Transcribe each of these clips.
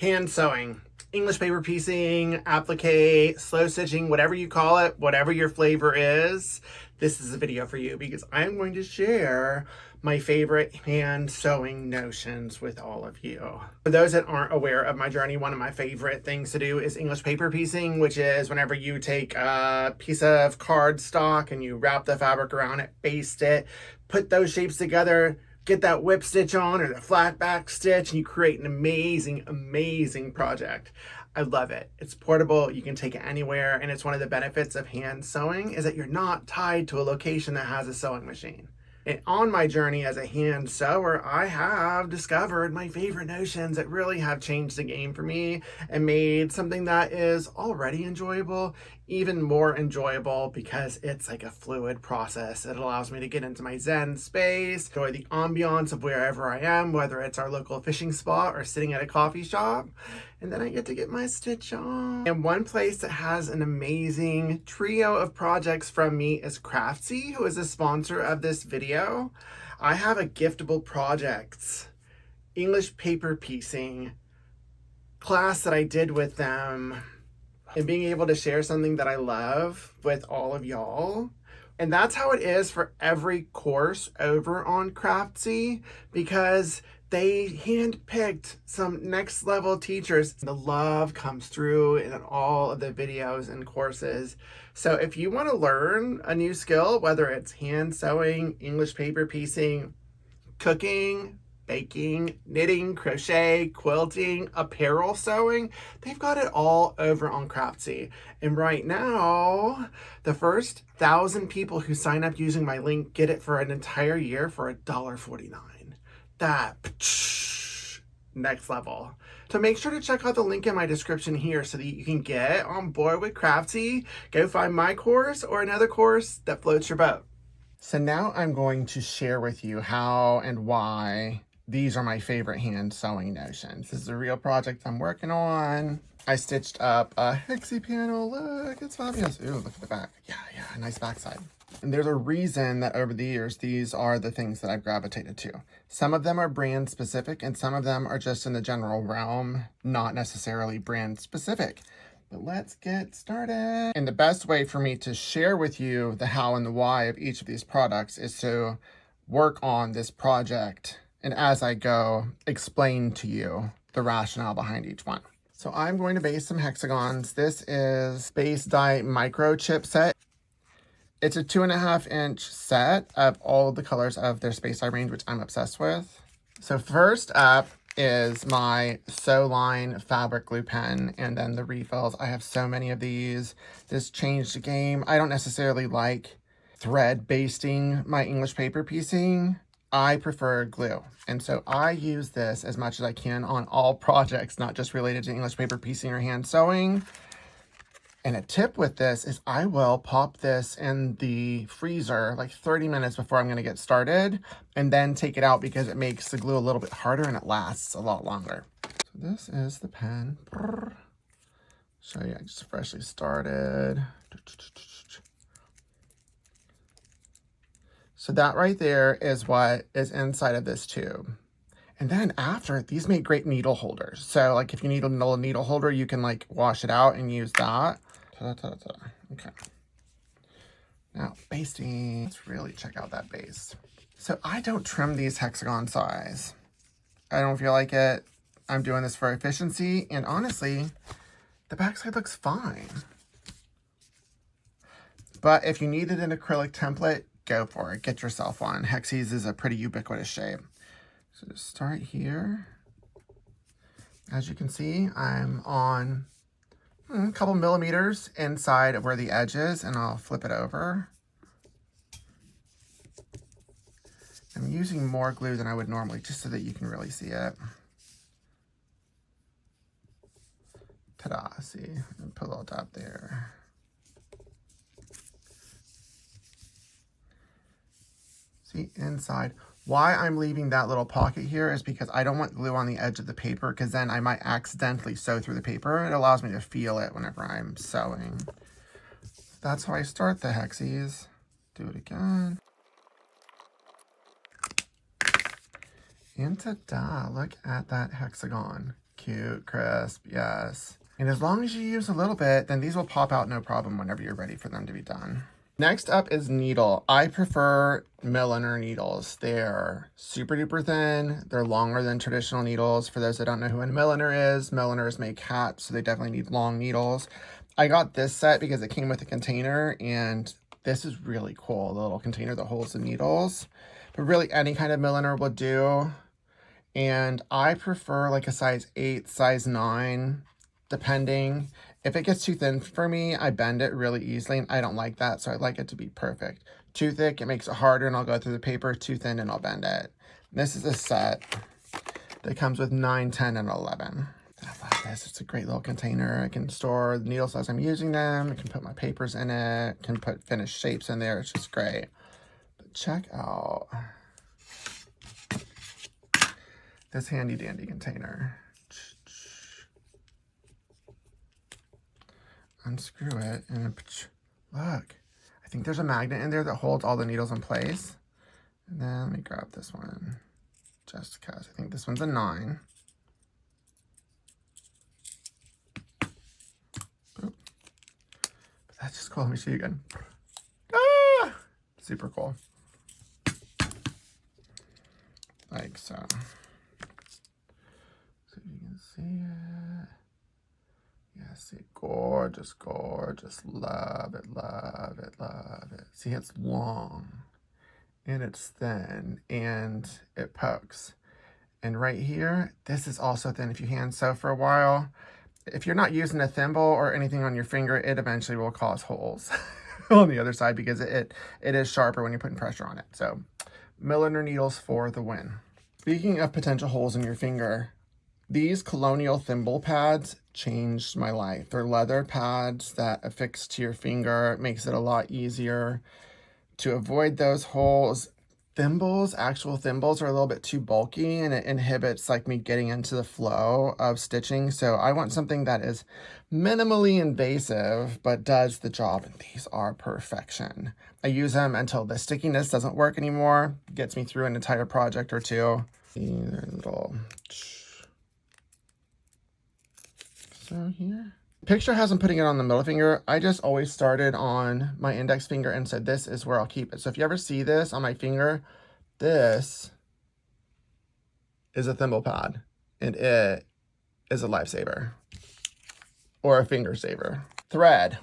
Hand sewing, English paper piecing, applique, slow stitching, whatever you call it, whatever your flavor is, this is a video for you because I'm going to share my favorite hand sewing notions with all of you. For those that aren't aware of my journey, one of my favorite things to do is English paper piecing, which is whenever you take a piece of cardstock and you wrap the fabric around it, baste it, put those shapes together, get that whip stitch on or the flat back stitch, and you create an amazing project. I love it. It's portable, you can take it anywhere, and it's one of the benefits of hand sewing is that you're not tied to a location that has a sewing machine. And on my journey as a hand sewer, I have discovered my favorite notions that really have changed the game for me and made something that is already enjoyable even more enjoyable because it's like a fluid process. It allows me to get into my Zen space, enjoy the ambiance of wherever I am, whether it's our local fishing spot or sitting at a coffee shop. And then I get to get my stitch on. And one place that has an amazing trio of projects from me is Craftsy, who is a sponsor of this video. I have a giftable projects, English paper piecing class that I did with them, and being able to share something that I love with all of y'all. And that's how it is for every course over on Craftsy, because they handpicked some next level teachers. The love comes through in all of the videos and courses. So if you want to learn a new skill, whether it's hand sewing, English paper piecing, cooking, baking, knitting, crochet, quilting, apparel sewing, they've got it all over on Craftsy. And right now, the first 1,000 people who sign up using my link get it for an entire year for $1.49. That next level. So make sure to check out the link in my description here so that you can get on board with Craftsy, go find my course or another course that floats your boat. So now I'm going to share with you how and why these are my favorite hand sewing notions. This is a real project I'm working on. I stitched up a hexie panel. Look, it's fabulous. Ooh, look at the back. Yeah, nice backside. And there's a reason that over the years, these are the things that I've gravitated to. Some of them are brand specific and some of them are just in the general realm, not necessarily brand specific. But let's get started. And the best way for me to share with you the how and the why of each of these products is to work on this project and as I go, explain to you the rationale behind each one. So I'm going to base some hexagons. This is Space Dye Microchip set. It's a 2.5-inch set of all of the colors of their Space Dye range, which I'm obsessed with. So first up is my Sewline Fabric Glue Pen, and then the refills. I have so many of these. This changed the game. I don't necessarily like thread basting my English paper piecing. I prefer glue. And so I use this as much as I can on all projects, not just related to English paper piecing or hand sewing. And a tip with this is I will pop this in the freezer like 30 minutes before I'm going to get started and then take it out because it makes the glue a little bit harder and it lasts a lot longer. So this is the pen. Show you, I just freshly started. So that right there is what is inside of this tube. And then after, these make great needle holders. So like if you need a needle holder, you can like wash it out and use that. Okay. Now basting, let's really check out that base. So I don't trim these hexagon size. I don't feel like it. I'm doing this for efficiency. And honestly, the backside looks fine. But if you needed an acrylic template, go for it. Get yourself one. Hexies is a pretty ubiquitous shape. So just start here. As you can see, I'm on a couple millimeters inside of where the edge is, and I'll flip it over. I'm using more glue than I would normally, just so that you can really see it. Ta-da, see, put a little dab there. See, inside. Why I'm leaving that little pocket here is because I don't want glue on the edge of the paper because then I might accidentally sew through the paper. It allows me to feel it whenever I'm sewing. That's how I start the hexies. Do it again. And ta-da, look at that hexagon. Cute, crisp, yes. And as long as you use a little bit, then these will pop out no problem whenever you're ready for them to be done. Next up is needle. I prefer Milliner needles. They're super duper thin. They're longer than traditional needles. For those that don't know who a milliner is, milliners make hats, so they definitely need long needles. I got this set because it came with a container, and this is really cool, the little container that holds the needles. But really any kind of milliner will do. And I prefer like a size 8, size 9, depending. If it gets too thin for me, I bend it really easily, and I don't like that, so I like it to be perfect. Too thick, it makes it harder, and I'll go through the paper. Too thin, and I'll bend it. This is a set that comes with 9, 10, and 11. I love this. It's a great little container. I can store the needles as I'm using them. I can put my papers in it. Can put finished shapes in there. It's just great. But check out this handy dandy container. Unscrew it and look, I think there's a magnet in there that holds all the needles in place. And then let me grab this one just because I think this one's a 9. But that's just cool. Let me show you again. Ah! Super cool. Like so. So you can see it. Yeah, see, gorgeous, gorgeous. Love it, love it, love it. See, it's long and it's thin and it pokes. And right here, this is also thin. If you hand sew for a while, if you're not using a thimble or anything on your finger, it eventually will cause holes on the other side because it is sharper when you're putting pressure on it. So, Milliner needles for the win. Speaking of potential holes in your finger, these Colonial Thimble Pads changed my life. They're leather pads that affix to your finger. It makes it a lot easier to avoid those holes. Thimbles, actual thimbles, are a little bit too bulky, and it inhibits like me getting into the flow of stitching. So I want something that is minimally invasive but does the job, and these are perfection. I use them until the stickiness doesn't work anymore. Gets me through an entire project or two. They're little. So here, picture has I'm putting it on the middle finger. I just always started on my index finger and said this is where I'll keep it. So if you ever see this on my finger, this is a thimble pad and it is a lifesaver or a finger saver. Thread.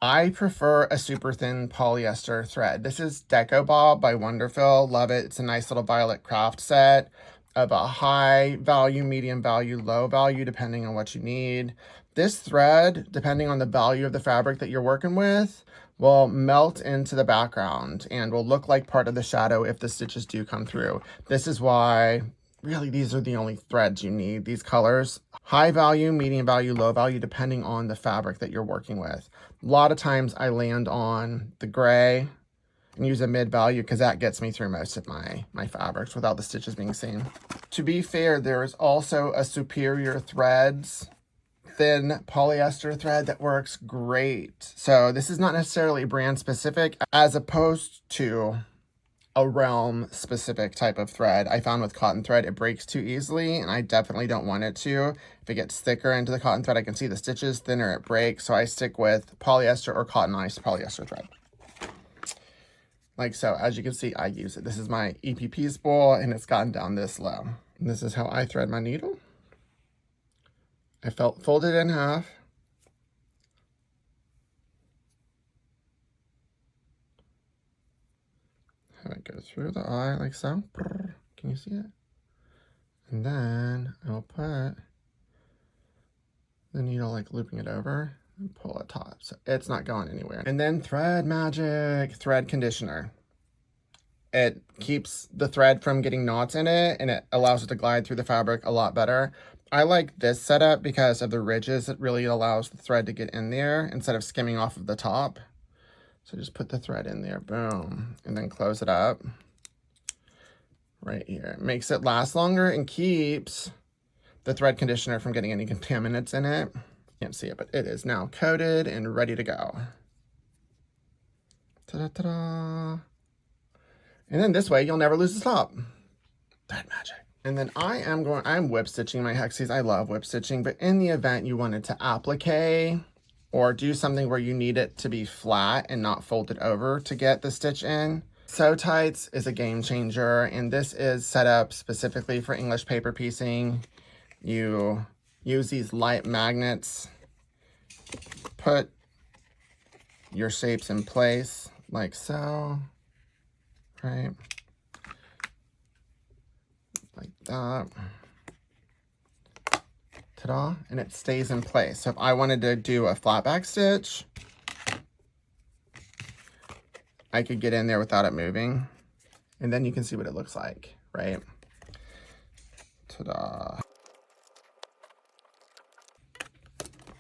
I prefer a super thin polyester thread. This is DecoBob by Wonderfil. Love it. It's a nice little violet craft set of a high value, medium value, low value, depending on what you need. This thread, depending on the value of the fabric that you're working with, will melt into the background and will look like part of the shadow if the stitches do come through. This is why really these are the only threads you need. These colors, high value, medium value, low value, depending on the fabric that you're working with. A lot of times I land on the gray and use a mid value because that gets me through most of my fabrics without the stitches being seen. To be fair, there is also a superior threads thin polyester thread that works great. So this is not necessarily brand specific as opposed to a realm specific type of thread. I found with cotton thread, it breaks too easily and I definitely don't want it to. If it gets thicker into the cotton thread, I can see the stitches, thinner it breaks. So I stick with polyester or cottonized polyester thread. Like so, as you can see, I use it. This is my EPP spool and it's gotten down this low. And this is how I thread my needle. I fold it in half. Have it go through the eye like so. Can you see it? And then I'll put the needle like looping it over and pull it taut. So it's not going anywhere. And then thread magic, thread conditioner. It keeps the thread from getting knots in it and it allows it to glide through the fabric a lot better. I like this setup because of the ridges. It really allows the thread to get in there instead of skimming off of the top. So just put the thread in there, boom, and then close it up right here. It makes it last longer and keeps the thread conditioner from getting any contaminants in it. Can't see it, but it is now coated and ready to go. Ta-da-ta-da. And then this way, you'll never lose the top. Thread magic. And then I'm whip stitching my hexies. I love whip stitching, but in the event you wanted to applique or do something where you need it to be flat and not folded over to get the stitch in, SewTites is a game changer, and this is set up specifically for English paper piecing. You use these Lite magnets, put your shapes in place like so, right? Like that. Ta-da, and it stays in place. So if I wanted to do a flat back stitch, I could get in there without it moving, and then you can see what it looks like, right? Ta-da.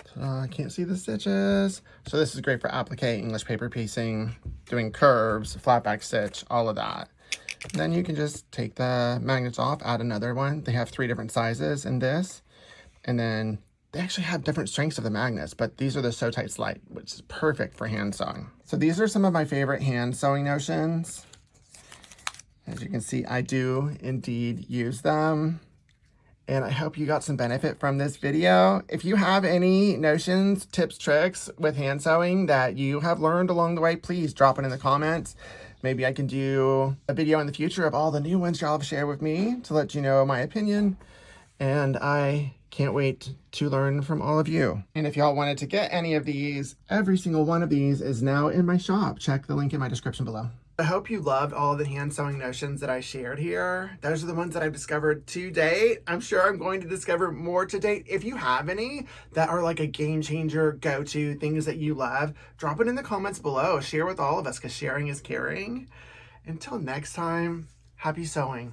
Ta-da, I can't see the stitches. So this is great for applique, English paper piecing, doing curves, flat back stitch, all of that. And then you can just take the magnets off, add another one. They have 3 different sizes in this. And then they actually have different strengths of the magnets, but these are the SewTites Lite, which is perfect for hand sewing. So these are some of my favorite hand sewing notions. As you can see, I do indeed use them. And I hope you got some benefit from this video. If you have any notions, tips, tricks with hand sewing that you have learned along the way, please drop it in the comments. Maybe I can do a video in the future of all the new ones y'all have shared with me to let you know my opinion. And I can't wait to learn from all of you. And if y'all wanted to get any of these, every single one of these is now in my shop. Check the link in my description below. I hope you loved all the hand sewing notions that I shared here. Those are the ones that I've discovered to date. I'm sure I'm going to discover more to date. If you have any that are like a game changer, go-to, things that you love, drop it in the comments below. Share with all of us because sharing is caring. Until next time, happy sewing.